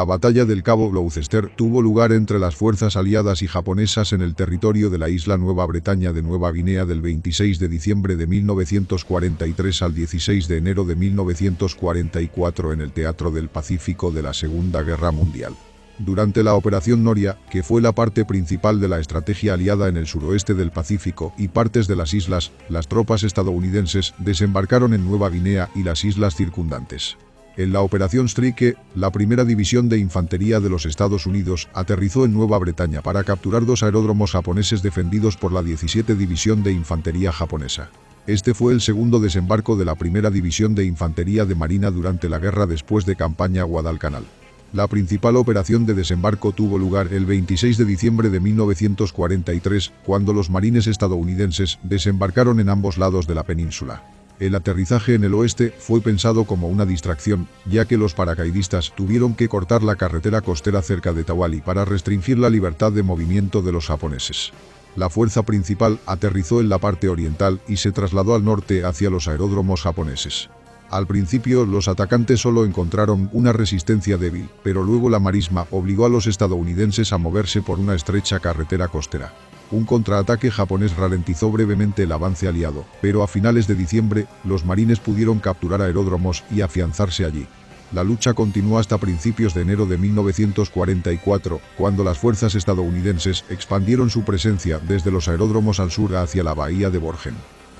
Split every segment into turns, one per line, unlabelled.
La batalla del Cabo Gloucester tuvo lugar entre las fuerzas aliadas y japonesas en el territorio de la isla Nueva Bretaña de Nueva Guinea del 26 de diciembre de 1943 al 16 de enero de 1944 en el Teatro del Pacífico de la Segunda Guerra Mundial. Durante la Operación Noria, que fue la parte principal de la estrategia aliada en el suroeste del Pacífico y partes de las islas, las tropas estadounidenses desembarcaron en Nueva Guinea y las islas circundantes. En la Operación Strike, la primera división de infantería de los Estados Unidos aterrizó en Nueva Bretaña para capturar 2 aeródromos japoneses defendidos por la 17 División de Infantería japonesa. Este fue el segundo desembarco de la primera División de Infantería de Marina durante la guerra después de campaña Guadalcanal. La principal operación de desembarco tuvo lugar el 26 de diciembre de 1943, cuando los marines estadounidenses desembarcaron en ambos lados de la península. El aterrizaje en el oeste fue pensado como una distracción, ya que los paracaidistas tuvieron que cortar la carretera costera cerca de Tawali para restringir la libertad de movimiento de los japoneses. La fuerza principal aterrizó en la parte oriental y se trasladó al norte hacia los aeródromos japoneses. Al principio, los atacantes solo encontraron una resistencia débil, pero luego la marisma obligó a los estadounidenses a moverse por una estrecha carretera costera. Un contraataque japonés ralentizó brevemente el avance aliado, pero a finales de diciembre, los marines pudieron capturar aeródromos y afianzarse allí. La lucha continuó hasta principios de enero de 1944, cuando las fuerzas estadounidenses expandieron su presencia desde los aeródromos al sur hacia la bahía de Borgen.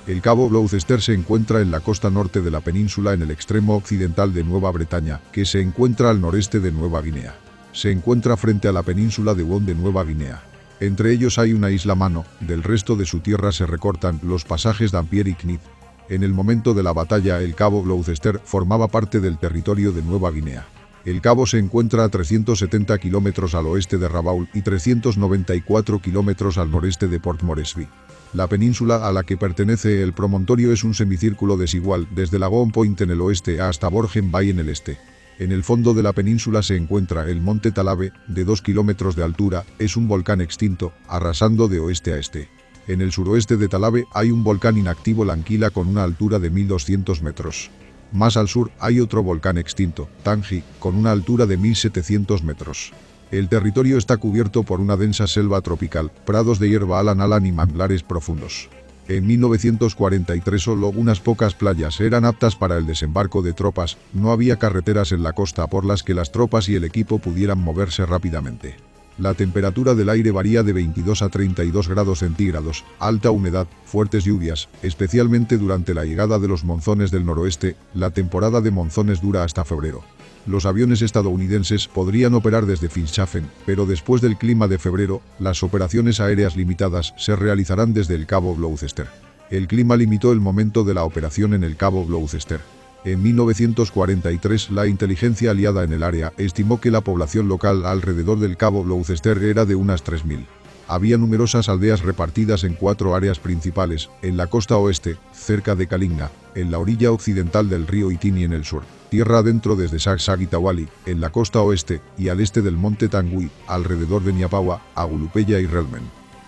El Cabo Gloucester se encuentra en la costa norte de la península en el extremo occidental de Nueva Bretaña, que se encuentra al noreste de Nueva Guinea. Se encuentra frente a la península de Won de Nueva Guinea. Entre ellos hay una isla mano, del resto de su tierra se recortan los pasajes Dampier y Knit. En el momento de la batalla el Cabo Gloucester formaba parte del territorio de Nueva Guinea. El cabo se encuentra a 370 kilómetros al oeste de Rabaul y 394 kilómetros al noreste de Port Moresby. La península a la que pertenece el promontorio es un semicírculo desigual desde Lagoon Point en el oeste hasta Borgen Bay en el este. En el fondo de la península se encuentra el monte Talabe, de 2 kilómetros de altura, es un volcán extinto, arrasando de oeste a este. En el suroeste de Talabe hay un volcán inactivo Lanquila con una altura de 1200 metros. Más al sur hay otro volcán extinto, Tangi, con una altura de 1700 metros. El territorio está cubierto por una densa selva tropical, prados de hierba alan y manglares profundos. En 1943 solo unas pocas playas eran aptas para el desembarco de tropas, no había carreteras en la costa por las que las tropas y el equipo pudieran moverse rápidamente. La temperatura del aire varía de 22 a 32 grados centígrados, alta humedad, fuertes lluvias, especialmente durante la llegada de los monzones del noroeste, la temporada de monzones dura hasta febrero. Los aviones estadounidenses podrían operar desde Finschhafen, pero después del clima de febrero, las operaciones aéreas limitadas se realizarán desde el Cabo Gloucester. El clima limitó el momento de la operación en el Cabo Gloucester. En 1943, la inteligencia aliada en el área estimó que la población local alrededor del Cabo Gloucester era de unas 3000. Había numerosas aldeas repartidas en 4 áreas principales, en la costa oeste, cerca de Kalinga, en la orilla occidental del río Itini en el sur, tierra adentro desde Sagsag y Tawali, en la costa oeste, y al este del monte Tangui, alrededor de Niapawa, Agulupeya y Relmen.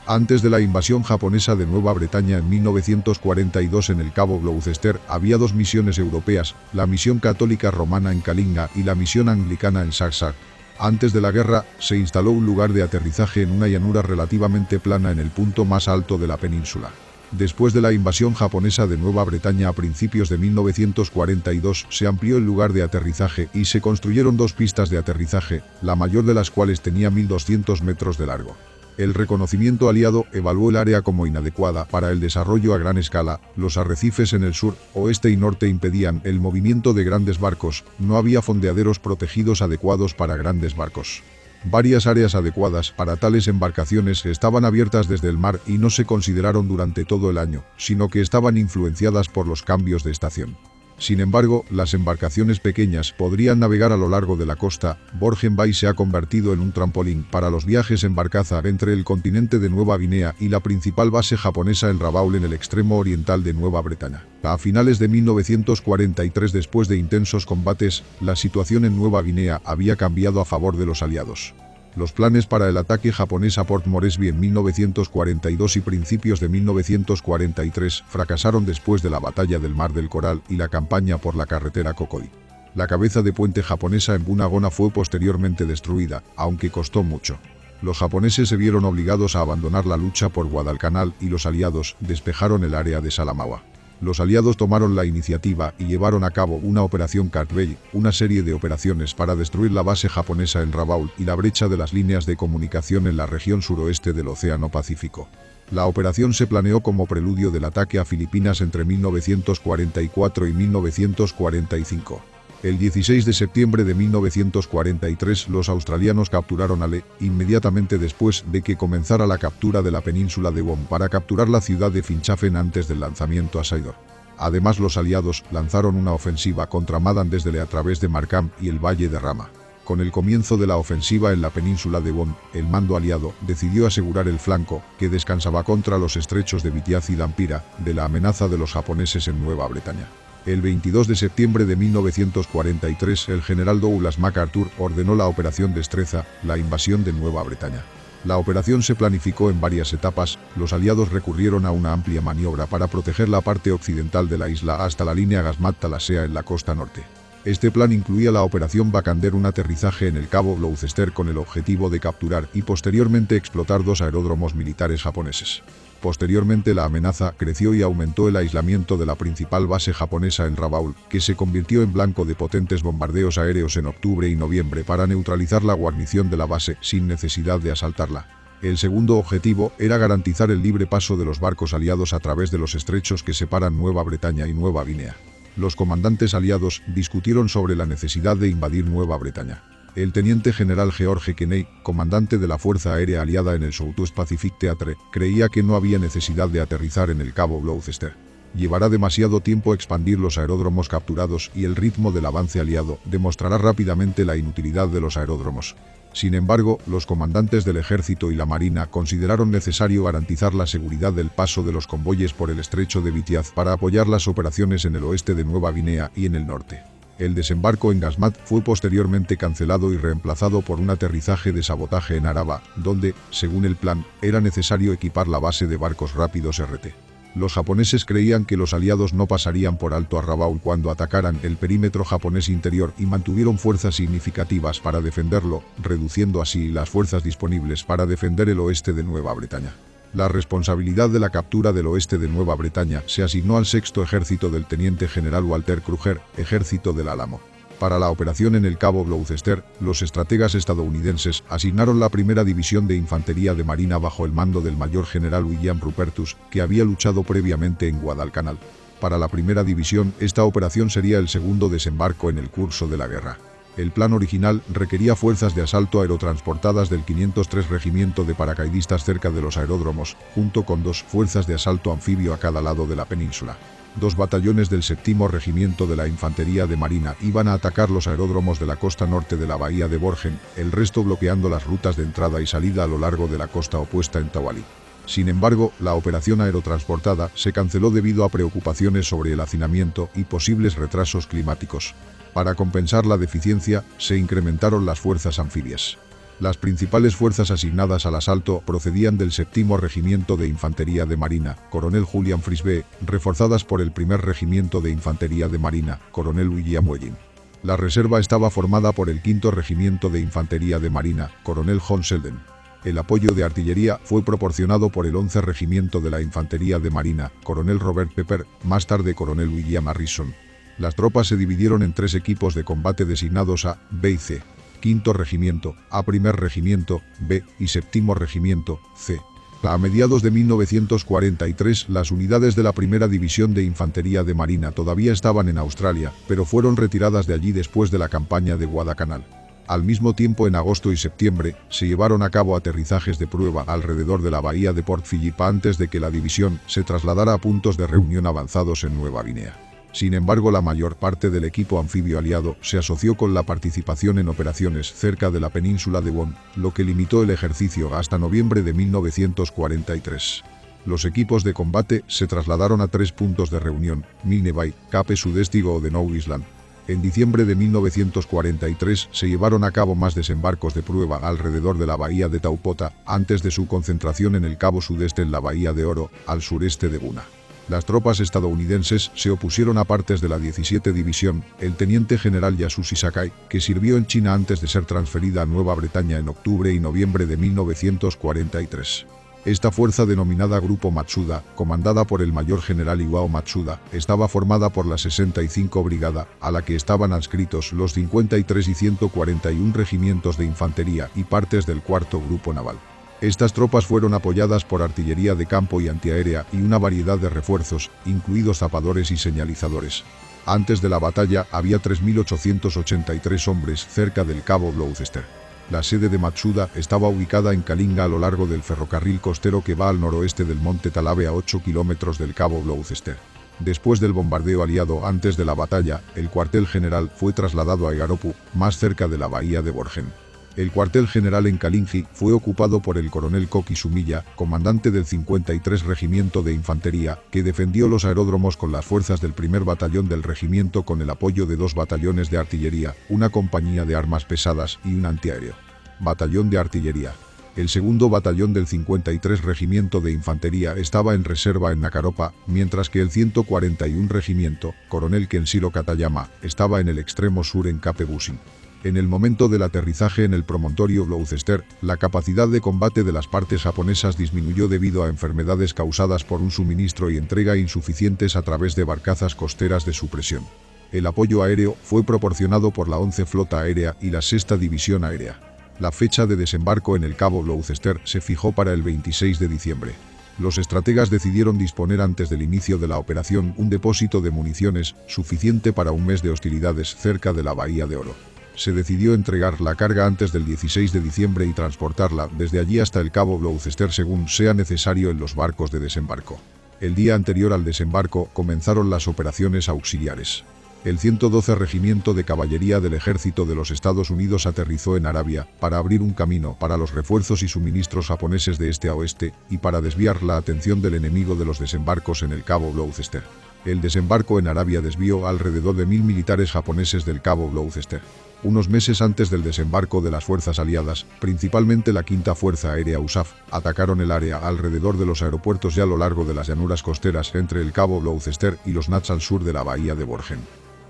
Antes de la invasión japonesa de Nueva Bretaña en 1942 en el Cabo Gloucester había 2 misiones europeas, la misión católica romana en Kalinga y la misión anglicana en Sagsag. Antes de la guerra, se instaló un lugar de aterrizaje en una llanura relativamente plana en el punto más alto de la península. Después de la invasión japonesa de Nueva Bretaña a principios de 1942, se amplió el lugar de aterrizaje y se construyeron 2 pistas de aterrizaje, la mayor de las cuales tenía 1200 metros de largo. El reconocimiento aliado evaluó el área como inadecuada para el desarrollo a gran escala, los arrecifes en el sur, oeste y norte impedían el movimiento de grandes barcos, no había fondeaderos protegidos adecuados para grandes barcos. Varias áreas adecuadas para tales embarcaciones estaban abiertas desde el mar y no se consideraron durante todo el año, sino que estaban influenciadas por los cambios de estación. Sin embargo, las embarcaciones pequeñas podrían navegar a lo largo de la costa. Borgen Bay se ha convertido en un trampolín para los viajes en barcaza entre el continente de Nueva Guinea y la principal base japonesa en Rabaul en el extremo oriental de Nueva Bretaña. A finales de 1943, después de intensos combates, la situación en Nueva Guinea había cambiado a favor de los aliados. Los planes para el ataque japonés a Port Moresby en 1942 y principios de 1943 fracasaron después de la batalla del Mar del Coral y la campaña por la carretera Cocody. La cabeza de puente japonesa en Bunagona fue posteriormente destruida, aunque costó mucho. Los japoneses se vieron obligados a abandonar la lucha por Guadalcanal y los aliados despejaron el área de Salamaua. Los aliados tomaron la iniciativa y llevaron a cabo una operación Cartwell, una serie de operaciones para destruir la base japonesa en Rabaul y la brecha de las líneas de comunicación en la región suroeste del Océano Pacífico. La operación se planeó como preludio del ataque a Filipinas entre 1944 y 1945. El 16 de septiembre de 1943 los australianos capturaron a Lee, inmediatamente después de que comenzara la captura de la península de Guam para capturar la ciudad de Finschhafen antes del lanzamiento a Saigon. Además, los aliados lanzaron una ofensiva contra Madan desde Lee a través de Markham y el Valle de Rama. Con el comienzo de la ofensiva en la península de Guam, el mando aliado decidió asegurar el flanco, que descansaba contra los estrechos de Vitiaz y Dampira, de la amenaza de los japoneses en Nueva Bretaña. El 22 de septiembre de 1943, el general Douglas MacArthur ordenó la Operación Destreza, la invasión de Nueva Bretaña. La operación se planificó en varias etapas. Los aliados recurrieron a una amplia maniobra para proteger la parte occidental de la isla hasta la línea Gasmat-Talasea en la costa norte. Este plan incluía la Operación Bacander, un aterrizaje en el Cabo Gloucester con el objetivo de capturar y posteriormente explotar 2 aeródromos militares japoneses. Posteriormente la amenaza creció y aumentó el aislamiento de la principal base japonesa en Rabaul, que se convirtió en blanco de potentes bombardeos aéreos en octubre y noviembre para neutralizar la guarnición de la base sin necesidad de asaltarla. El segundo objetivo era garantizar el libre paso de los barcos aliados a través de los estrechos que separan Nueva Bretaña y Nueva Guinea. Los comandantes aliados discutieron sobre la necesidad de invadir Nueva Bretaña. El teniente general George Kenney, comandante de la Fuerza Aérea Aliada en el Southwest Pacific Theatre, creía que no había necesidad de aterrizar en el Cabo Gloucester. Llevará demasiado tiempo expandir los aeródromos capturados y el ritmo del avance aliado demostrará rápidamente la inutilidad de los aeródromos. Sin embargo, los comandantes del ejército y la marina consideraron necesario garantizar la seguridad del paso de los convoyes por el estrecho de Vitiaz para apoyar las operaciones en el oeste de Nueva Guinea y en el norte. El desembarco en Gasmat fue posteriormente cancelado y reemplazado por un aterrizaje de sabotaje en Araba, donde, según el plan, era necesario equipar la base de barcos rápidos RT. Los japoneses creían que los aliados no pasarían por alto a Rabaul cuando atacaran el perímetro japonés interior y mantuvieron fuerzas significativas para defenderlo, reduciendo así las fuerzas disponibles para defender el oeste de Nueva Bretaña. La responsabilidad de la captura del oeste de Nueva Bretaña se asignó al sexto ejército del teniente general Walter Kruger, ejército del Álamo. Para la operación en el Cabo Gloucester, los estrategas estadounidenses asignaron la primera división de infantería de marina bajo el mando del mayor general William Rupertus, que había luchado previamente en Guadalcanal. Para la primera división, esta operación sería el segundo desembarco en el curso de la guerra. El plan original requería fuerzas de asalto aerotransportadas del 503 Regimiento de Paracaidistas cerca de los aeródromos, junto con 2 fuerzas de asalto anfibio a cada lado de la península. 2 batallones del 7º Regimiento de la Infantería de Marina iban a atacar los aeródromos de la costa norte de la bahía de Borgen, el resto bloqueando las rutas de entrada y salida a lo largo de la costa opuesta en Tawali. Sin embargo, la operación aerotransportada se canceló debido a preocupaciones sobre el hacinamiento y posibles retrasos climáticos. Para compensar la deficiencia, se incrementaron las fuerzas anfibias. Las principales fuerzas asignadas al asalto procedían del 7º Regimiento de Infantería de Marina, Coronel Julian Frisbee, reforzadas por el 1er Regimiento de Infantería de Marina, Coronel William Wellin. La reserva estaba formada por el 5º Regimiento de Infantería de Marina, Coronel John Selden. El apoyo de artillería fue proporcionado por el 11 Regimiento de la Infantería de Marina, Coronel Robert Pepper, más tarde Coronel William Harrison. Las tropas se dividieron en 3 equipos de combate designados A, B y C. 5º Regimiento, A, 1er Regimiento, B y 7º Regimiento, C. A mediados de 1943, las unidades de la Primera División de Infantería de Marina todavía estaban en Australia, pero fueron retiradas de allí después de la campaña de Guadalcanal. Al mismo tiempo, en agosto y septiembre, se llevaron a cabo aterrizajes de prueba alrededor de la bahía de Port Phillip antes de que la división se trasladara a puntos de reunión avanzados en Nueva Guinea. Sin embargo, la mayor parte del equipo anfibio aliado se asoció con la participación en operaciones cerca de la península de Guam, lo que limitó el ejercicio hasta noviembre de 1943. Los equipos de combate se trasladaron a 3 puntos de reunión: Milne Bay, Cape Sudestigo o de New Island. En diciembre de 1943 se llevaron a cabo más desembarcos de prueba alrededor de la bahía de Taupota, antes de su concentración en el cabo sudeste en la bahía de Oro, al sureste de Buna. Las tropas estadounidenses se opusieron a partes de la 17 División, el teniente general Yasushi Sakai, que sirvió en China antes de ser transferida a Nueva Bretaña en octubre y noviembre de 1943. Esta fuerza denominada Grupo Matsuda, comandada por el mayor general Iwao Matsuda, estaba formada por la 65 Brigada, a la que estaban adscritos los 53 y 141 regimientos de infantería y partes del 4º Grupo Naval. Estas tropas fueron apoyadas por artillería de campo y antiaérea y una variedad de refuerzos, incluidos zapadores y señalizadores. Antes de la batalla había 3.883 hombres cerca del cabo Gloucester. La sede de Matsuda estaba ubicada en Kalinga a lo largo del ferrocarril costero que va al noroeste del monte Talabe a 8 kilómetros del cabo Gloucester. Después del bombardeo aliado antes de la batalla, el cuartel general fue trasladado a Egaropu, más cerca de la bahía de Borgen. El cuartel general en Kalinji fue ocupado por el coronel Koki Sumiya, comandante del 53 Regimiento de Infantería, que defendió los aeródromos con las fuerzas del 1er Batallón del regimiento con el apoyo de 2 batallones de artillería, una compañía de armas pesadas y un antiaéreo. Batallón de Artillería. El 2º Batallón del 53 Regimiento de Infantería estaba en reserva en Nakaropa, mientras que el 141 Regimiento, coronel Kenshiro Katayama, estaba en el extremo sur en Cape Busin. En el momento del aterrizaje en el promontorio Gloucester, la capacidad de combate de las partes japonesas disminuyó debido a enfermedades causadas por un suministro y entrega insuficientes a través de barcazas costeras de supresión. El apoyo aéreo fue proporcionado por la 11 Flota Aérea y la 6ª División Aérea. La fecha de desembarco en el cabo Gloucester se fijó para el 26 de diciembre. Los estrategas decidieron disponer antes del inicio de la operación un depósito de municiones suficiente para un mes de hostilidades cerca de la Bahía de Oro. Se decidió entregar la carga antes del 16 de diciembre y transportarla desde allí hasta el cabo Gloucester según sea necesario en los barcos de desembarco. El día anterior al desembarco comenzaron las operaciones auxiliares. El 112 Regimiento de Caballería del Ejército de los Estados Unidos aterrizó en Arabia para abrir un camino para los refuerzos y suministros japoneses de este a oeste y para desviar la atención del enemigo de los desembarcos en el cabo Gloucester. El desembarco en Arabia desvió alrededor de 1.000 militares japoneses del cabo Gloucester. Unos meses antes del desembarco de las fuerzas aliadas, principalmente la 5ª Fuerza Aérea USAF, atacaron el área alrededor de los aeropuertos y a lo largo de las llanuras costeras entre el cabo Gloucester y los Nats al sur de la bahía de Borgen.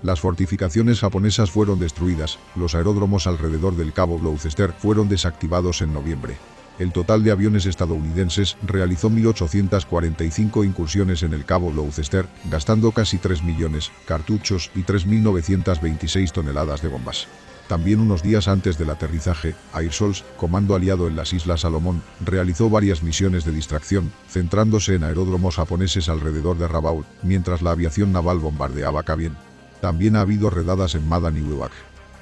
Las fortificaciones japonesas fueron destruidas, los aeródromos alrededor del cabo Gloucester fueron desactivados en noviembre. El total de aviones estadounidenses realizó 1.845 incursiones en el cabo Gloucester, gastando casi 3 millones cartuchos y 3.926 toneladas de bombas. También unos días antes del aterrizaje, Airsols, comando aliado en las Islas Salomón, realizó varias misiones de distracción, centrándose en aeródromos japoneses alrededor de Rabaul, mientras la aviación naval bombardeaba Kabien. También ha habido redadas en Madan y Wewak.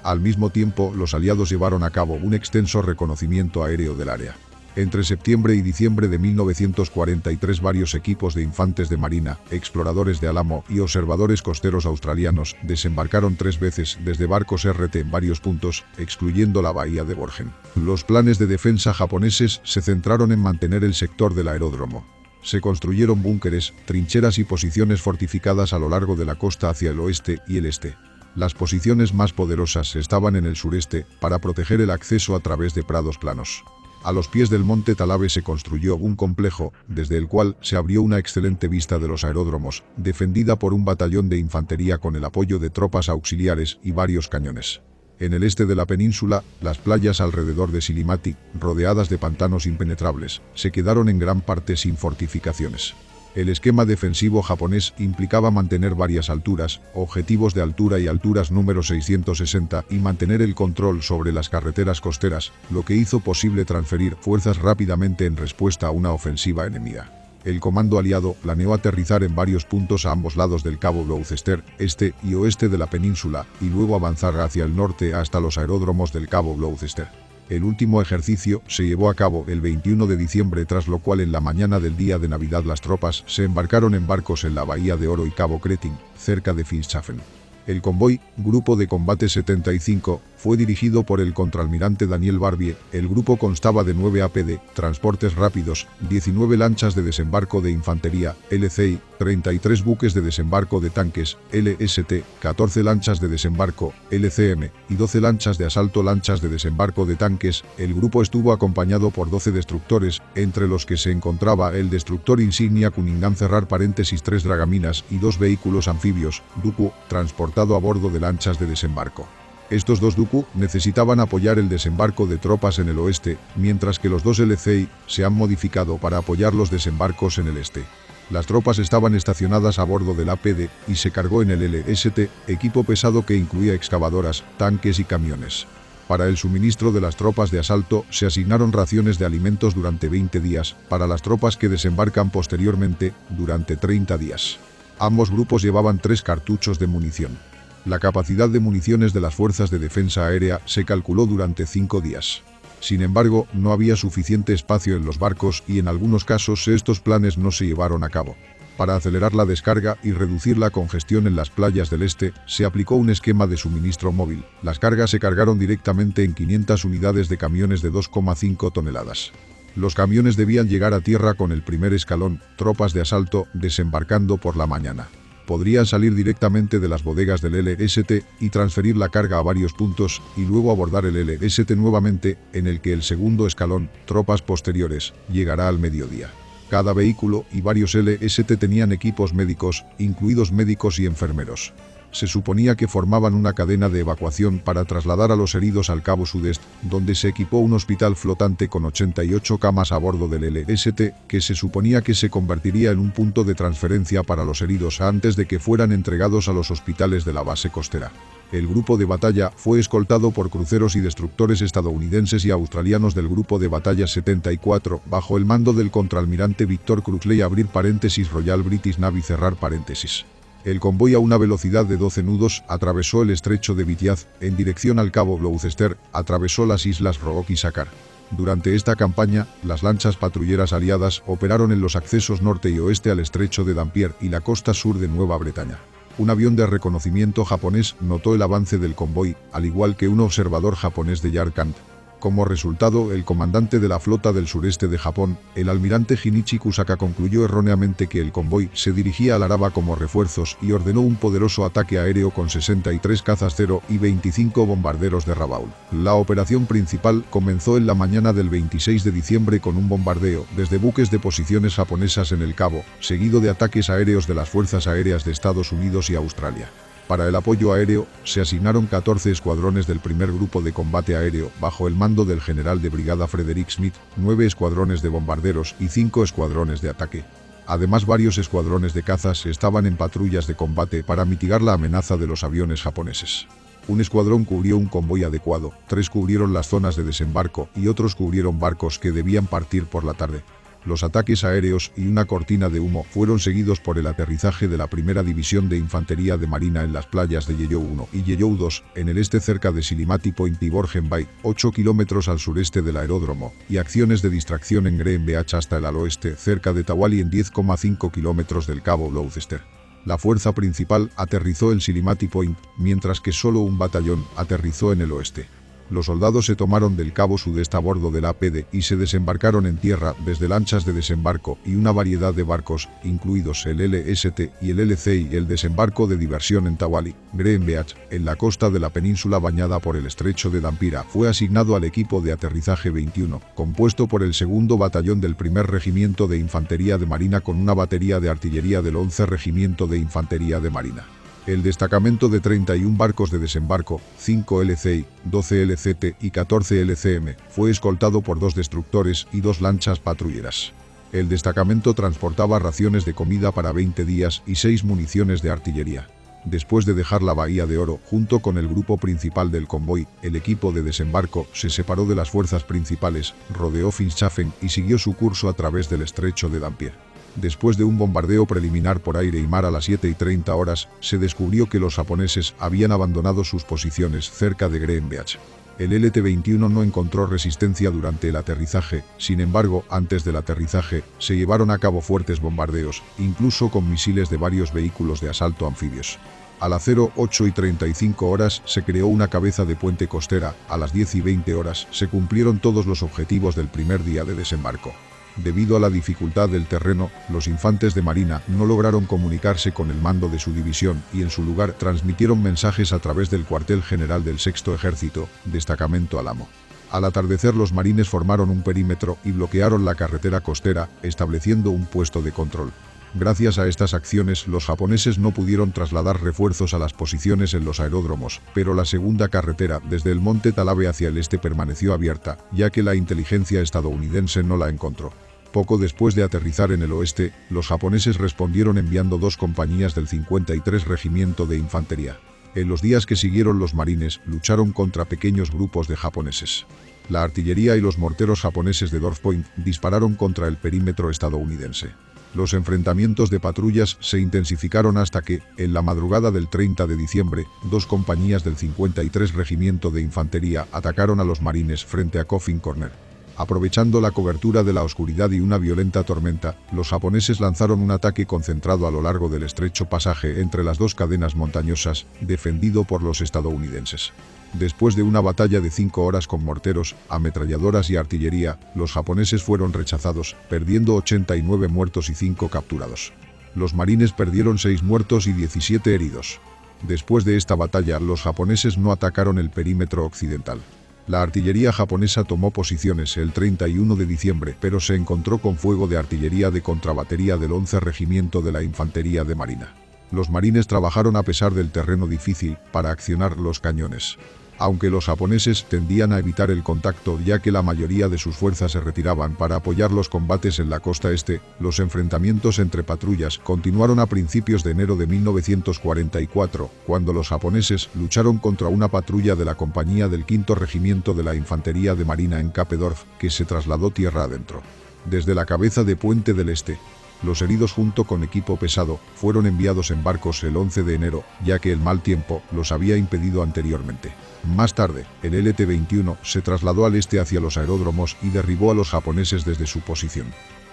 Al mismo tiempo, los aliados llevaron a cabo un extenso reconocimiento aéreo del área. Entre septiembre y diciembre de 1943 varios equipos de infantes de marina, exploradores de Alamo y observadores costeros australianos desembarcaron 3 veces desde barcos RT en varios puntos, excluyendo la bahía de Borgen. Los planes de defensa japoneses se centraron en mantener el sector del aeródromo. Se construyeron búnkeres, trincheras y posiciones fortificadas a lo largo de la costa hacia el oeste y el este. Las posiciones más poderosas estaban en el sureste, para proteger el acceso a través de prados planos. A los pies del monte Talabe se construyó un complejo, desde el cual se abrió una excelente vista de los aeródromos, defendida por un batallón de infantería con el apoyo de tropas auxiliares y varios cañones. En el este de la península, las playas alrededor de Silimati, rodeadas de pantanos impenetrables, se quedaron en gran parte sin fortificaciones. El esquema defensivo japonés implicaba mantener varias alturas, objetivos de altura y alturas número 660 y mantener el control sobre las carreteras costeras, lo que hizo posible transferir fuerzas rápidamente en respuesta a una ofensiva enemiga. El comando aliado planeó aterrizar en varios puntos a ambos lados del cabo Gloucester, este y oeste de la península, y luego avanzar hacia el norte hasta los aeródromos del cabo Gloucester. El último ejercicio se llevó a cabo el 21 de diciembre, tras lo cual en la mañana del día de Navidad las tropas se embarcaron en barcos en la bahía de Oro y cabo Cretin, cerca de Finschhafen. El convoy, Grupo de Combate 75, fue dirigido por el contraalmirante Daniel Barbier. El grupo constaba de 9 APD, transportes rápidos, 19 lanchas de desembarco de infantería, LCI, 33 buques de desembarco de tanques, LST, 14 lanchas de desembarco, LCM, y 12 lanchas de asalto, lanchas de desembarco de tanques. El grupo estuvo acompañado por 12 destructores, entre los que se encontraba el destructor insignia Cunningham cerrar paréntesis 3 dragaminas y 2 vehículos anfibios, Duku, transportado a bordo de lanchas de desembarco. Estos 2 Duku necesitaban apoyar el desembarco de tropas en el oeste, mientras que los 2 LCI se han modificado para apoyar los desembarcos en el este. Las tropas estaban estacionadas a bordo del APD y se cargó en el LST, equipo pesado que incluía excavadoras, tanques y camiones. Para el suministro de las tropas de asalto se asignaron raciones de alimentos durante 20 días, para las tropas que desembarcan posteriormente, durante 30 días. Ambos grupos llevaban 3 cartuchos de munición. La capacidad de municiones de las fuerzas de defensa aérea se calculó durante 5 días. Sin embargo, no había suficiente espacio en los barcos y en algunos casos estos planes no se llevaron a cabo. Para acelerar la descarga y reducir la congestión en las playas del este, se aplicó un esquema de suministro móvil. Las cargas se cargaron directamente en 500 unidades de camiones de 2,5 toneladas. Los camiones debían llegar a tierra con el primer escalón, tropas de asalto, desembarcando por la mañana. Podrían salir directamente de las bodegas del LST y transferir la carga a varios puntos y luego abordar el LST nuevamente, en el que el segundo escalón, tropas posteriores, llegará al mediodía. Cada vehículo y varios LST tenían equipos médicos, incluidos médicos y enfermeros. Se suponía que formaban una cadena de evacuación para trasladar a los heridos al cabo sudeste, donde se equipó un hospital flotante con 88 camas a bordo del LST, que se suponía que se convertiría en un punto de transferencia para los heridos antes de que fueran entregados a los hospitales de la base costera. El grupo de batalla fue escoltado por cruceros y destructores estadounidenses y australianos del grupo de batalla 74, bajo el mando del contraalmirante Victor Crutchley abrir paréntesis Royal British Navy cerrar paréntesis. El convoy a una velocidad de 12 nudos atravesó el estrecho de Bitiaz, en dirección al cabo Gloucester, atravesó las islas Rook y Sakar. Durante esta campaña, las lanchas patrulleras aliadas operaron en los accesos norte y oeste al estrecho de Dampier y la costa sur de Nueva Bretaña. Un avión de reconocimiento japonés notó el avance del convoy, al igual que un observador japonés de Yarkand. Como resultado, el comandante de la flota del sureste de Japón, el almirante Shinichi Kusaka, concluyó erróneamente que el convoy se dirigía al Araba como refuerzos y ordenó un poderoso ataque aéreo con 63 cazas Zero y 25 bombarderos de Rabaul. La operación principal comenzó en la mañana del 26 de diciembre con un bombardeo desde buques de posiciones japonesas en el Cabo, seguido de ataques aéreos de las fuerzas aéreas de Estados Unidos y Australia. Para el apoyo aéreo, se asignaron 14 escuadrones del primer grupo de combate aéreo, bajo el mando del general de brigada Frederick Smith, 9 escuadrones de bombarderos y 5 escuadrones de ataque. Además, varios escuadrones de cazas estaban en patrullas de combate para mitigar la amenaza de los aviones japoneses. Un escuadrón cubrió un convoy adecuado, 3 cubrieron las zonas de desembarco y otros cubrieron barcos que debían partir por la tarde. Los ataques aéreos y una cortina de humo fueron seguidos por el aterrizaje de la primera división de infantería de marina en las playas de Yeyou 1 y Yeyou 2, en el este cerca de Silimati Point y Borgen Bay, 8 kilómetros al sureste del aeródromo, y acciones de distracción en Green Beach hasta el al oeste, cerca de Tawali en 10,5 kilómetros del cabo Gloucester. La fuerza principal aterrizó en Silimati Point, mientras que solo un batallón aterrizó en el oeste. Los soldados se tomaron del cabo sudeste a bordo del APD y se desembarcaron en tierra desde lanchas de desembarco y una variedad de barcos, incluidos el LST y el LCI, y el desembarco de diversión en Tawali, Green Beach, en la costa de la península bañada por el estrecho de Dampira. Fue asignado al equipo de aterrizaje 21, compuesto por el segundo batallón del primer regimiento de infantería de marina con una batería de artillería del 11 regimiento de infantería de marina. El destacamento de 31 barcos de desembarco, 5 LCI, 12 LCT y 14 LCM, fue escoltado por 2 destructores y 2 lanchas patrulleras. El destacamento transportaba raciones de comida para 20 días y 6 municiones de artillería. Después de dejar la Bahía de Oro, junto con el grupo principal del convoy, el equipo de desembarco se separó de las fuerzas principales, rodeó Finschhafen y siguió su curso a través del estrecho de Dampier. Después de un bombardeo preliminar por aire y mar a las 7:30 horas, se descubrió que los japoneses habían abandonado sus posiciones cerca de Green Beach. El LT-21 no encontró resistencia durante el aterrizaje, sin embargo, antes del aterrizaje, se llevaron a cabo fuertes bombardeos, incluso con misiles de varios vehículos de asalto anfibios. A las 08:35 horas se creó una cabeza de puente costera, a las 10:20 horas se cumplieron todos los objetivos del primer día de desembarco. Debido a la dificultad del terreno, los infantes de marina no lograron comunicarse con el mando de su división y en su lugar transmitieron mensajes a través del cuartel general del Sexto Ejército, Destacamento Álamo. Al atardecer los marines formaron un perímetro y bloquearon la carretera costera, estableciendo un puesto de control. Gracias a estas acciones, los japoneses no pudieron trasladar refuerzos a las posiciones en los aeródromos, pero la segunda carretera desde el monte Talabe hacia el este permaneció abierta, ya que la inteligencia estadounidense no la encontró. Poco después de aterrizar en el oeste, los japoneses respondieron enviando 2 compañías del 53 Regimiento de Infantería. En los días que siguieron los marines lucharon contra pequeños grupos de japoneses. La artillería y los morteros japoneses de North Point dispararon contra el perímetro estadounidense. Los enfrentamientos de patrullas se intensificaron hasta que, en la madrugada del 30 de diciembre, 2 compañías del 53 Regimiento de Infantería atacaron a los marines frente a Coffin Corner. Aprovechando la cobertura de la oscuridad y una violenta tormenta, los japoneses lanzaron un ataque concentrado a lo largo del estrecho pasaje entre las 2 cadenas montañosas, defendido por los estadounidenses. Después de una batalla de 5 horas con morteros, ametralladoras y artillería, los japoneses fueron rechazados, perdiendo 89 muertos y 5 capturados. Los marines perdieron 6 muertos y 17 heridos. Después de esta batalla, los japoneses no atacaron el perímetro occidental. La artillería japonesa tomó posiciones el 31 de diciembre, pero se encontró con fuego de artillería de contrabatería del 11 Regimiento de la Infantería de Marina. Los marines trabajaron a pesar del terreno difícil para accionar los cañones. Aunque los japoneses tendían a evitar el contacto ya que la mayoría de sus fuerzas se retiraban para apoyar los combates en la costa este, los enfrentamientos entre patrullas continuaron a principios de enero de 1944, cuando los japoneses lucharon contra una patrulla de la compañía del 5º Regimiento de la Infantería de Marina en Kapedorf, que se trasladó tierra adentro. Desde la cabeza de Puente del Este, los heridos junto con equipo pesado fueron enviados en barcos el 11 de enero, ya que el mal tiempo los había impedido anteriormente. Más tarde, el LT-21 se trasladó al este hacia los aeródromos y derribó a los japoneses desde su posición.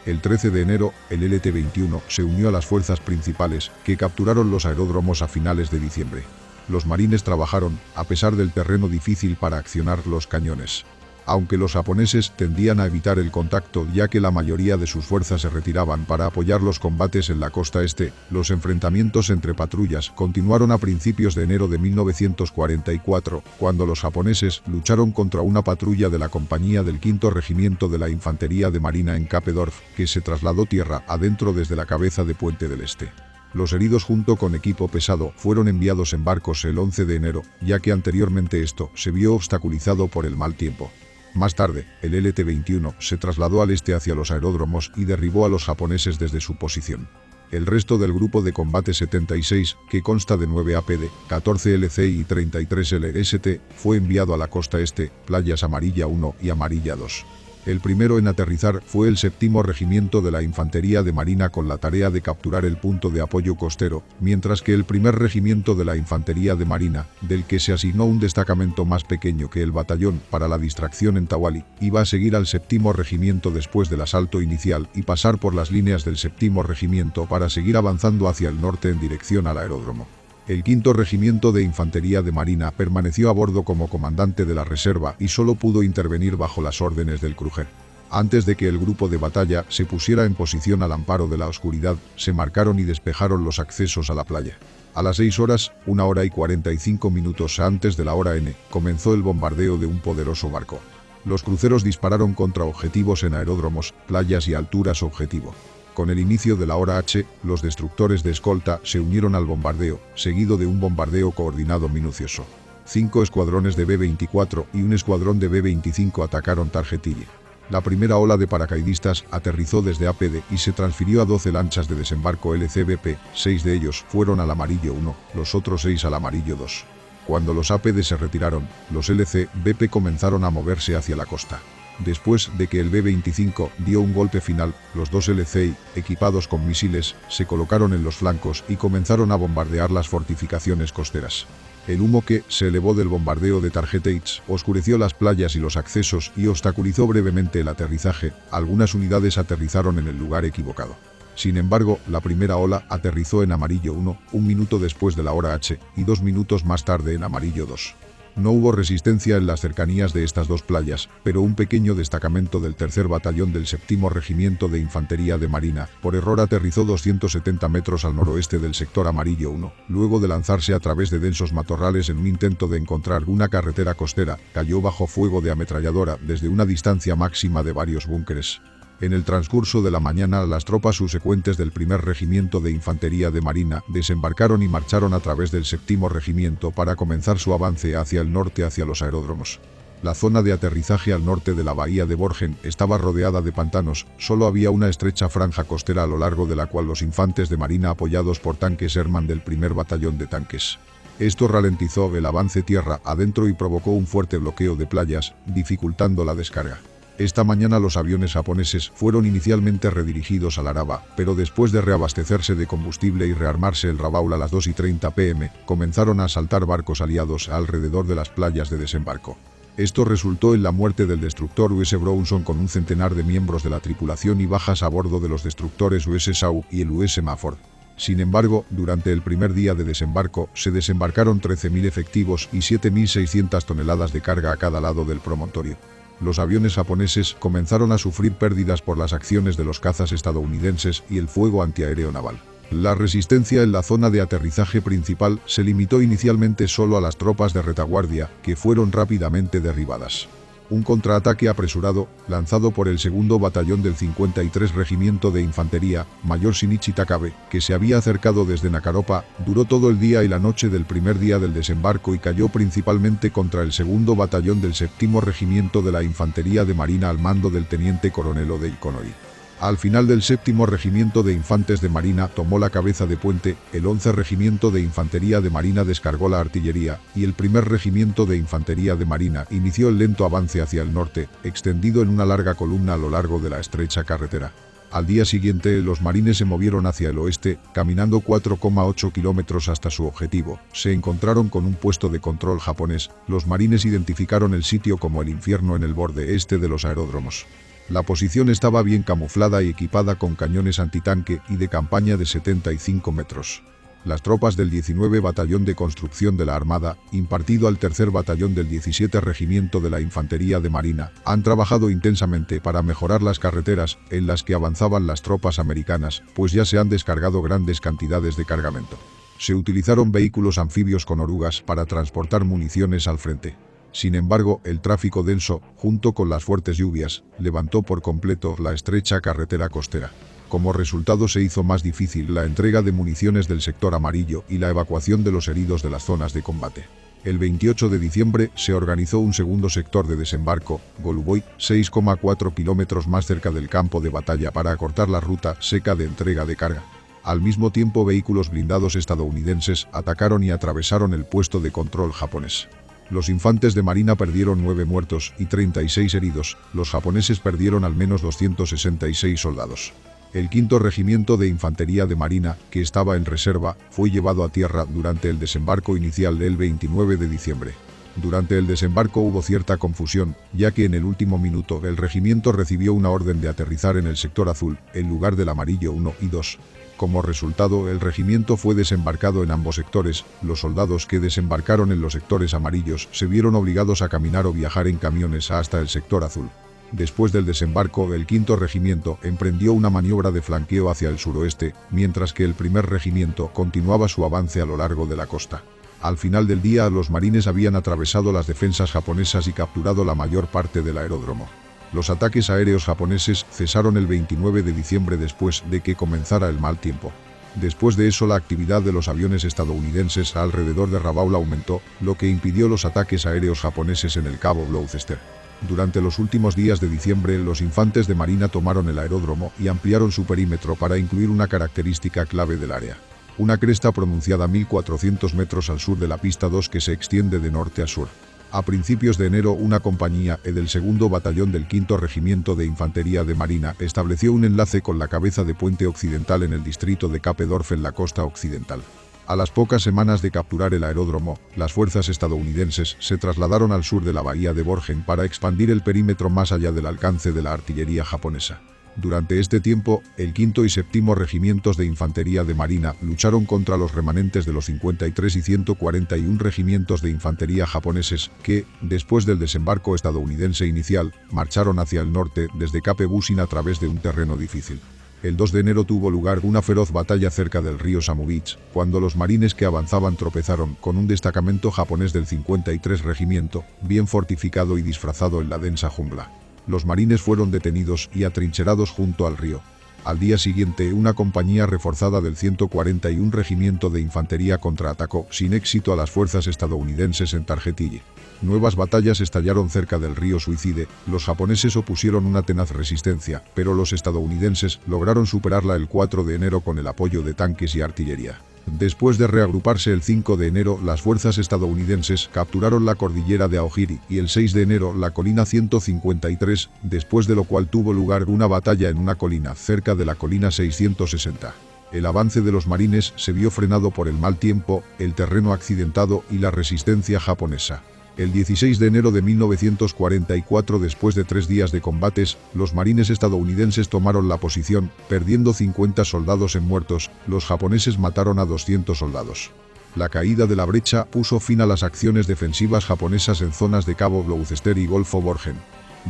El 13 de enero, el LT-21 se unió a las fuerzas principales, que capturaron los aeródromos a finales de diciembre. Los marines trabajaron, a pesar del terreno difícil, para accionar los cañones. Aunque los japoneses tendían a evitar el contacto ya que la mayoría de sus fuerzas se retiraban para apoyar los combates en la costa este, los enfrentamientos entre patrullas continuaron a principios de enero de 1944, cuando los japoneses lucharon contra una patrulla de la compañía del 5º Regimiento de la Infantería de Marina en Kapedorf, que se trasladó tierra adentro desde la cabeza de Puente del Este. Los heridos junto con equipo pesado fueron enviados en barcos el 11 de enero, ya que anteriormente esto se vio obstaculizado por el mal tiempo. Más tarde, el LT-21 se trasladó al este hacia los aeródromos y derribó a los japoneses desde su posición. El resto del grupo de combate 76, que consta de 9 APD, 14 LC y 33 LST, fue enviado a la costa este, playas Amarilla 1 y Amarilla 2. El primero en aterrizar fue el 7º Regimiento de la Infantería de Marina con la tarea de capturar el punto de apoyo costero, mientras que el 1er Regimiento de la Infantería de Marina, del que se asignó un destacamento más pequeño que el batallón para la distracción en Tawali, iba a seguir al 7º Regimiento después del asalto inicial y pasar por las líneas del 7º Regimiento para seguir avanzando hacia el norte en dirección al aeródromo. El 5º Regimiento de Infantería de Marina permaneció a bordo como comandante de la reserva y solo pudo intervenir bajo las órdenes del Kruger. Antes de que el grupo de batalla se pusiera en posición al amparo de la oscuridad, se marcaron y despejaron los accesos a la playa. A las 6 horas, 1 hora y 45 minutos antes de la hora N, comenzó el bombardeo de un poderoso barco. Los cruceros dispararon contra objetivos en aeródromos, playas y alturas objetivo. Con el inicio de la hora H, los destructores de escolta se unieron al bombardeo, seguido de un bombardeo coordinado minucioso. 5 escuadrones de B-24 y un escuadrón de B-25 atacaron Targetille. La primera ola de paracaidistas aterrizó desde APD y se transfirió a 12 lanchas de desembarco LCBP, 6 de ellos fueron al Amarillo 1, los otros 6 al Amarillo 2. Cuando los APD se retiraron, los LCBP comenzaron a moverse hacia la costa. Después de que el B-25 dio un golpe final, los 2 LCI, equipados con misiles, se colocaron en los flancos y comenzaron a bombardear las fortificaciones costeras. El humo que se elevó del bombardeo de Target oscureció las playas y los accesos y obstaculizó brevemente el aterrizaje. Algunas unidades aterrizaron en el lugar equivocado. Sin embargo, la primera ola aterrizó en amarillo 1, un minuto después de la hora H, y 2 minutos más tarde en amarillo 2. No hubo resistencia en las cercanías de estas dos playas, pero un pequeño destacamento del 3er Batallón del 7º Regimiento de Infantería de Marina, por error aterrizó 270 metros al noroeste del sector amarillo 1, luego de lanzarse a través de densos matorrales en un intento de encontrar una carretera costera, cayó bajo fuego de ametralladora desde una distancia máxima de varios búnkeres. En el transcurso de la mañana, las tropas subsecuentes del 1er Regimiento de Infantería de Marina desembarcaron y marcharon a través del 7º Regimiento para comenzar su avance hacia el norte hacia los aeródromos. La zona de aterrizaje al norte de la bahía de Borgen estaba rodeada de pantanos, solo había una estrecha franja costera a lo largo de la cual los infantes de marina apoyados por tanques Sherman del 1er Batallón de Tanques. Esto ralentizó el avance tierra adentro y provocó un fuerte bloqueo de playas, dificultando la descarga. Esta mañana los aviones japoneses fueron inicialmente redirigidos al Araba, pero después de reabastecerse de combustible y rearmarse el Rabaul a las 2:30 p.m., comenzaron a asaltar barcos aliados alrededor de las playas de desembarco. Esto resultó en la muerte del destructor US Brownson con un centenar de miembros de la tripulación y bajas a bordo de los destructores US Shaw y el US Mafford. Sin embargo, durante el primer día de desembarco, se desembarcaron 13.000 efectivos y 7.600 toneladas de carga a cada lado del promontorio. Los aviones japoneses comenzaron a sufrir pérdidas por las acciones de los cazas estadounidenses y el fuego antiaéreo naval. La resistencia en la zona de aterrizaje principal se limitó inicialmente solo a las tropas de retaguardia, que fueron rápidamente derribadas. Un contraataque apresurado, lanzado por el 2º Batallón del 53 Regimiento de Infantería, Mayor Shinichi Takabe, que se había acercado desde Nakaropa, duró todo el día y la noche del primer día del desembarco y cayó principalmente contra el 2º Batallón del 7º Regimiento de la Infantería de Marina al mando del Teniente Coronel Odei Konori. Al final del 7º Regimiento de Infantes de Marina tomó la cabeza de puente, el 11 Regimiento de Infantería de Marina descargó la artillería, y el 1er Regimiento de Infantería de Marina inició el lento avance hacia el norte, extendido en una larga columna a lo largo de la estrecha carretera. Al día siguiente, los marines se movieron hacia el oeste, caminando 4,8 kilómetros hasta su objetivo. Se encontraron con un puesto de control japonés. Los marines identificaron el sitio como el infierno en el borde este de los aeródromos. La posición estaba bien camuflada y equipada con cañones antitanque y de campaña de 75 metros. Las tropas del 19 Batallón de Construcción de la Armada, impartido al 3er Batallón del 17 Regimiento de la Infantería de Marina, han trabajado intensamente para mejorar las carreteras en las que avanzaban las tropas americanas, pues ya se han descargado grandes cantidades de cargamento. Se utilizaron vehículos anfibios con orugas para transportar municiones al frente. Sin embargo, el tráfico denso, junto con las fuertes lluvias, levantó por completo la estrecha carretera costera. Como resultado se hizo más difícil la entrega de municiones del sector amarillo y la evacuación de los heridos de las zonas de combate. El 28 de diciembre se organizó un segundo sector de desembarco, Goluboy, 6,4 kilómetros más cerca del campo de batalla para acortar la ruta seca de entrega de carga. Al mismo tiempo, vehículos blindados estadounidenses atacaron y atravesaron el puesto de control japonés. Los infantes de marina perdieron 9 muertos y 36 heridos, los japoneses perdieron al menos 266 soldados. El 5º Regimiento de Infantería de Marina, que estaba en reserva, fue llevado a tierra durante el desembarco inicial del 29 de diciembre. Durante el desembarco hubo cierta confusión, ya que en el último minuto el regimiento recibió una orden de aterrizar en el sector azul, en lugar del amarillo 1 y 2. Como resultado, el regimiento fue desembarcado en ambos sectores. Los soldados que desembarcaron en los sectores amarillos se vieron obligados a caminar o viajar en camiones hasta el sector azul. Después del desembarco, el 5º Regimiento emprendió una maniobra de flanqueo hacia el suroeste, mientras que el 1er Regimiento continuaba su avance a lo largo de la costa. Al final del día, los marines habían atravesado las defensas japonesas y capturado la mayor parte del aeródromo. Los ataques aéreos japoneses cesaron el 29 de diciembre después de que comenzara el mal tiempo. Después de eso, la actividad de los aviones estadounidenses alrededor de Rabaul aumentó, lo que impidió los ataques aéreos japoneses en el Cabo Gloucester. Durante los últimos días de diciembre, los infantes de marina tomaron el aeródromo y ampliaron su perímetro para incluir una característica clave del área. Una cresta pronunciada 1.400 metros al sur de la pista 2 que se extiende de norte a sur. A principios de enero, una compañía del 2º Batallón del 5º Regimiento de Infantería de Marina estableció un enlace con la cabeza de puente occidental en el distrito de Cape d'Orfe en la costa occidental. A las pocas semanas de capturar el aeródromo, las fuerzas estadounidenses se trasladaron al sur de la bahía de Borgen para expandir el perímetro más allá del alcance de la artillería japonesa. Durante este tiempo, el 5º y 7º regimientos de infantería de marina lucharon contra los remanentes de los 53 y 141 regimientos de infantería japoneses que, después del desembarco estadounidense inicial, marcharon hacia el norte desde Cape Busin a través de un terreno difícil. El 2 de enero tuvo lugar una feroz batalla cerca del río Samu Beach, cuando los marines que avanzaban tropezaron con un destacamento japonés del 53 regimiento, bien fortificado y disfrazado en la densa jungla. Los marines fueron detenidos y atrincherados junto al río. Al día siguiente, una compañía reforzada del 141 Regimiento de Infantería contraatacó sin éxito a las fuerzas estadounidenses en Targetillo. Nuevas batallas estallaron cerca del río Suicide. Los japoneses opusieron una tenaz resistencia, pero los estadounidenses lograron superarla el 4 de enero con el apoyo de tanques y artillería. Después de reagruparse el 5 de enero, las fuerzas estadounidenses capturaron la cordillera de Aogiri y el 6 de enero la colina 153, después de lo cual tuvo lugar una batalla en una colina cerca de la colina 660. El avance de los marines se vio frenado por el mal tiempo, el terreno accidentado y la resistencia japonesa. El 16 de enero de 1944, después de 3 días de combates, los marines estadounidenses tomaron la posición, perdiendo 50 soldados en muertos. Los japoneses mataron a 200 soldados. La caída de la brecha puso fin a las acciones defensivas japonesas en zonas de Cabo Gloucester y Golfo Borgen.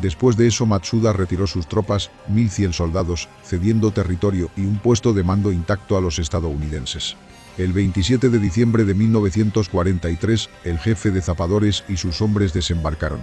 Después de eso, Matsuda retiró sus tropas, 1.100 soldados, cediendo territorio y un puesto de mando intacto a los estadounidenses. El 27 de diciembre de 1943, el jefe de zapadores y sus hombres desembarcaron.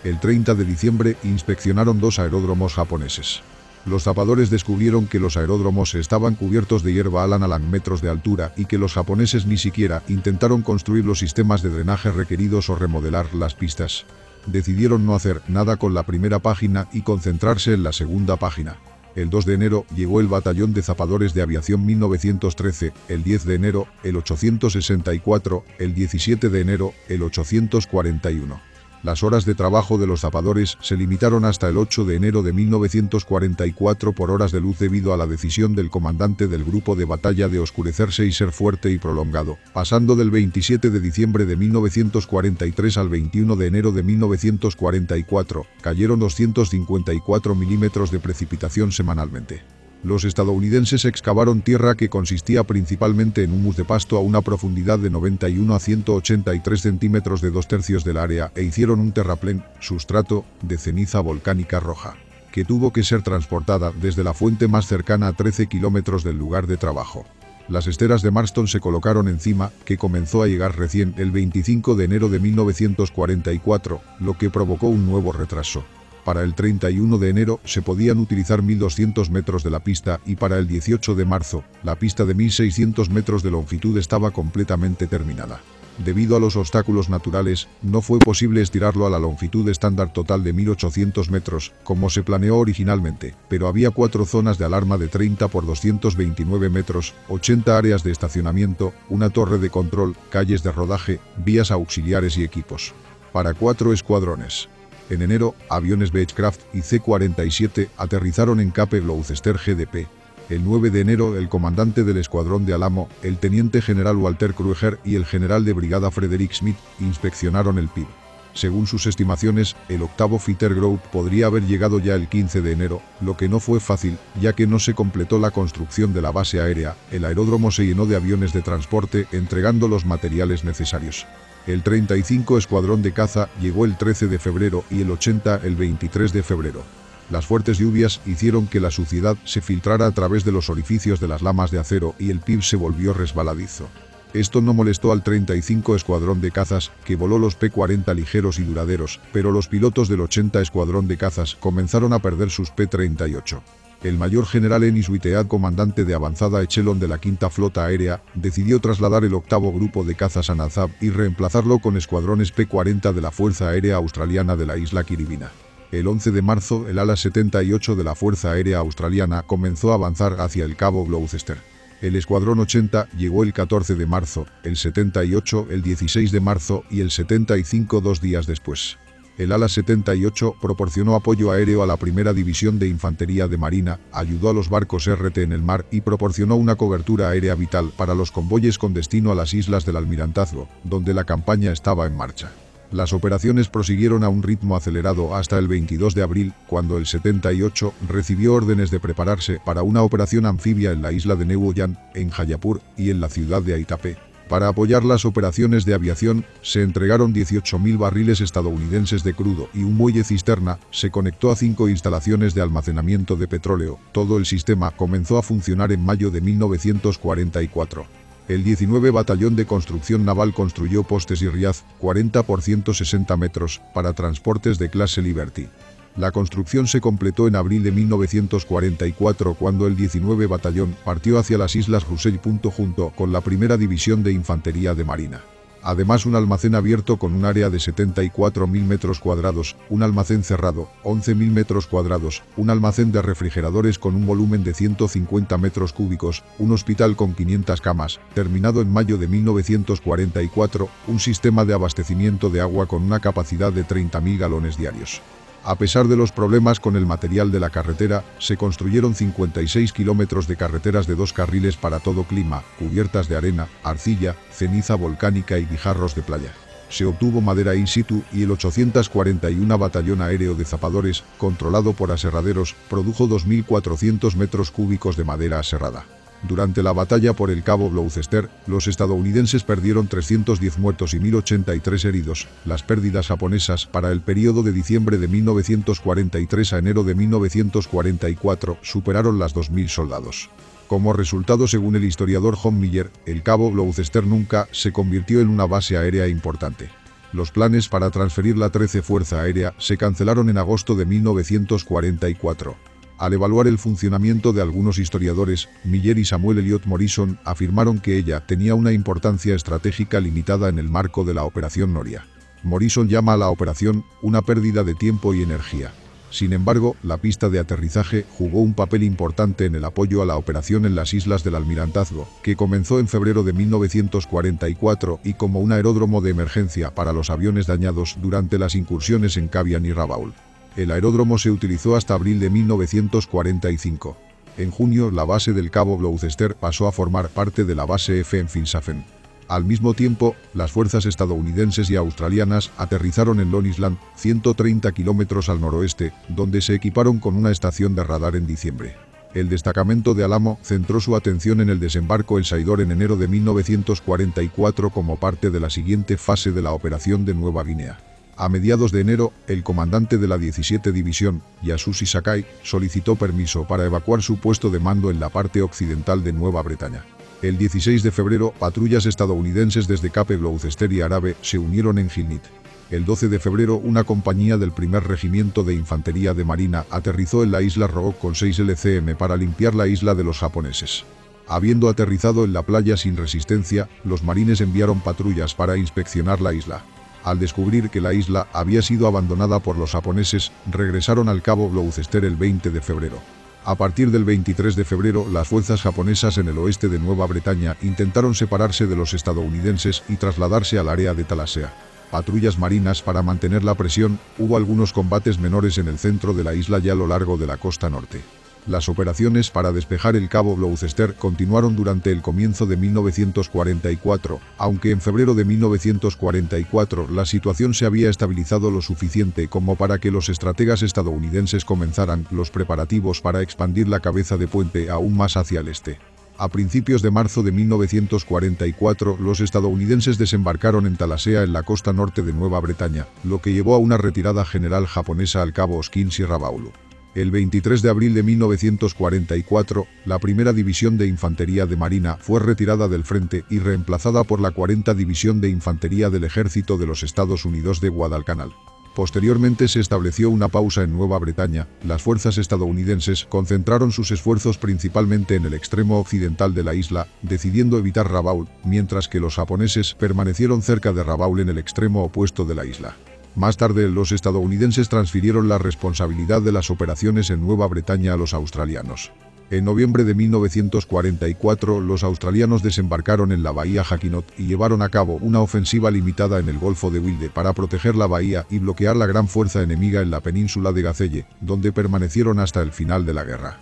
El 30 de diciembre inspeccionaron 2 aeródromos japoneses. Los zapadores descubrieron que los aeródromos estaban cubiertos de hierba a metros de altura y que los japoneses ni siquiera intentaron construir los sistemas de drenaje requeridos o remodelar las pistas. Decidieron no hacer nada con la primera página y concentrarse en la segunda página. El 2 de enero llegó el Batallón de Zapadores de Aviación 1913, el 10 de enero, el 864, el 17 de enero, el 841. Las horas de trabajo de los zapadores se limitaron hasta el 8 de enero de 1944 por horas de luz debido a la decisión del comandante del grupo de batalla de oscurecerse y ser fuerte y prolongado, pasando del 27 de diciembre de 1943 al 21 de enero de 1944, cayeron 254 milímetros de precipitación semanalmente. Los estadounidenses excavaron tierra que consistía principalmente en humus de pasto a una profundidad de 91 a 183 centímetros de 2/3 del área e hicieron un terraplén, sustrato, de ceniza volcánica roja, que tuvo que ser transportada desde la fuente más cercana a 13 kilómetros del lugar de trabajo. Las esteras de Marston se colocaron encima, que comenzó a llegar recién el 25 de enero de 1944, lo que provocó un nuevo retraso. Para el 31 de enero se podían utilizar 1.200 metros de la pista y para el 18 de marzo, la pista de 1.600 metros de longitud estaba completamente terminada. Debido a los obstáculos naturales, no fue posible estirarlo a la longitud estándar total de 1.800 metros, como se planeó originalmente, pero había 4 zonas de alarma de 30 por 229 metros, 80 áreas de estacionamiento, una torre de control, calles de rodaje, vías auxiliares y equipos. Para 4 escuadrones. En enero, aviones Beechcraft y C-47 aterrizaron en Cape Gloucester GDP. El 9 de enero, el comandante del escuadrón de Alamo, el teniente general Walter Krueger y el general de brigada Frederick Smith inspeccionaron el PIB. Según sus estimaciones, el 8º Fighter Group podría haber llegado ya el 15 de enero, lo que no fue fácil, ya que no se completó la construcción de la base aérea. El aeródromo se llenó de aviones de transporte, entregando los materiales necesarios. El 35 Escuadrón de Caza llegó el 13 de febrero y el 80 el 23 de febrero. Las fuertes lluvias hicieron que la suciedad se filtrara a través de los orificios de las lamas de acero y el PIB se volvió resbaladizo. Esto no molestó al 35 Escuadrón de Cazas, que voló los P-40 ligeros y duraderos, pero los pilotos del 80 Escuadrón de Cazas comenzaron a perder sus P-38. El mayor general Ennis Whitehead, comandante de avanzada echelón de la Quinta Flota Aérea, decidió trasladar el 8º Grupo de Cazas a Nazab y reemplazarlo con escuadrones P-40 de la Fuerza Aérea Australiana de la isla Kiribati. El 11 de marzo, el ala 78 de la Fuerza Aérea Australiana comenzó a avanzar hacia el Cabo Gloucester. El Escuadrón 80 llegó el 14 de marzo, el 78 el 16 de marzo y el 75 2 días después. El ala 78 proporcionó apoyo aéreo a la primera división de infantería de marina, ayudó a los barcos RT en el mar y proporcionó una cobertura aérea vital para los convoyes con destino a las islas del Almirantazgo, donde la campaña estaba en marcha. Las operaciones prosiguieron a un ritmo acelerado hasta el 22 de abril, cuando el 78 recibió órdenes de prepararse para una operación anfibia en la isla de Neuoyan, en Jayapur y en la ciudad de Aitape. Para apoyar las operaciones de aviación, se entregaron 18.000 barriles estadounidenses de crudo y un muelle cisterna se conectó a 5 instalaciones de almacenamiento de petróleo. Todo el sistema comenzó a funcionar en mayo de 1944. El 19 Batallón de Construcción Naval construyó postes y riaz, 40 por 160 metros, para transportes de clase Liberty. La construcción se completó en abril de 1944 cuando el 19 Batallón partió hacia las Islas Russell junto con la primera División de Infantería de Marina. Además, un almacén abierto con un área de 74.000 metros cuadrados, un almacén cerrado, 11.000 metros cuadrados, un almacén de refrigeradores con un volumen de 150 metros cúbicos, un hospital con 500 camas, terminado en mayo de 1944, un sistema de abastecimiento de agua con una capacidad de 30.000 galones diarios. A pesar de los problemas con el material de la carretera, se construyeron 56 kilómetros de carreteras de 2 carriles para todo clima, cubiertas de arena, arcilla, ceniza volcánica y guijarros de playa. Se obtuvo madera in situ y el 841 Batallón Aéreo de Zapadores, controlado por aserraderos, produjo 2.400 metros cúbicos de madera aserrada. Durante la batalla por el Cabo Gloucester, los estadounidenses perdieron 310 muertos y 1.083 heridos. Las pérdidas japonesas para el periodo de diciembre de 1943 a enero de 1944 superaron las 2.000 soldados. Como resultado, según el historiador John Miller, el Cabo Gloucester nunca se convirtió en una base aérea importante. Los planes para transferir la 13 Fuerza Aérea se cancelaron en agosto de 1944. Al evaluar el funcionamiento de algunos historiadores, Miller y Samuel Eliot Morison afirmaron que ella tenía una importancia estratégica limitada en el marco de la Operación Noria. Morison llama a la operación una pérdida de tiempo y energía. Sin embargo, la pista de aterrizaje jugó un papel importante en el apoyo a la operación en las Islas del Almirantazgo, que comenzó en febrero de 1944 y como un aeródromo de emergencia para los aviones dañados durante las incursiones en Kavieng y Rabaul. El aeródromo se utilizó hasta abril de 1945. En junio, la base del Cabo Gloucester pasó a formar parte de la base F en Finschhafen. Al mismo tiempo, las fuerzas estadounidenses y australianas aterrizaron en Long Island, 130 kilómetros al noroeste, donde se equiparon con una estación de radar en diciembre. El destacamento de Alamo centró su atención en el desembarco en Saidor en enero de 1944 como parte de la siguiente fase de la operación de Nueva Guinea. A mediados de enero, el comandante de la 17 División, Yasushi Sakai, solicitó permiso para evacuar su puesto de mando en la parte occidental de Nueva Bretaña. El 16 de febrero, patrullas estadounidenses desde Cape Gloucester y Arabe se unieron en Gilnit. El 12 de febrero, una compañía del primer regimiento de infantería de marina aterrizó en la isla Rook con 6 LCM para limpiar la isla de los japoneses. Habiendo aterrizado en la playa sin resistencia, los marines enviaron patrullas para inspeccionar la isla. Al descubrir que la isla había sido abandonada por los japoneses, regresaron al Cabo Gloucester el 20 de febrero. A partir del 23 de febrero, las fuerzas japonesas en el oeste de Nueva Bretaña intentaron separarse de los estadounidenses y trasladarse al área de Talasea. Patrullas marinas para mantener la presión, hubo algunos combates menores en el centro de la isla y a lo largo de la costa norte. Las operaciones para despejar el Cabo Gloucester continuaron durante el comienzo de 1944, aunque en febrero de 1944 la situación se había estabilizado lo suficiente como para que los estrategas estadounidenses comenzaran los preparativos para expandir la cabeza de puente aún más hacia el este. A principios de marzo de 1944, los estadounidenses desembarcaron en Talasea en la costa norte de Nueva Bretaña, lo que llevó a una retirada general japonesa al Cabo Oskins y Rabaulu. El 23 de abril de 1944, la primera División de Infantería de Marina fue retirada del frente y reemplazada por la 40 División de Infantería del Ejército de los Estados Unidos de Guadalcanal. Posteriormente se estableció una pausa en Nueva Bretaña. Las fuerzas estadounidenses concentraron sus esfuerzos principalmente en el extremo occidental de la isla, decidiendo evitar Rabaul, mientras que los japoneses permanecieron cerca de Rabaul en el extremo opuesto de la isla. Más tarde, los estadounidenses transfirieron la responsabilidad de las operaciones en Nueva Bretaña a los australianos. En noviembre de 1944, los australianos desembarcaron en la bahía Jakinot y llevaron a cabo una ofensiva limitada en el Golfo de Wilde para proteger la bahía y bloquear la gran fuerza enemiga en la península de Gazelle, donde permanecieron hasta el final de la guerra.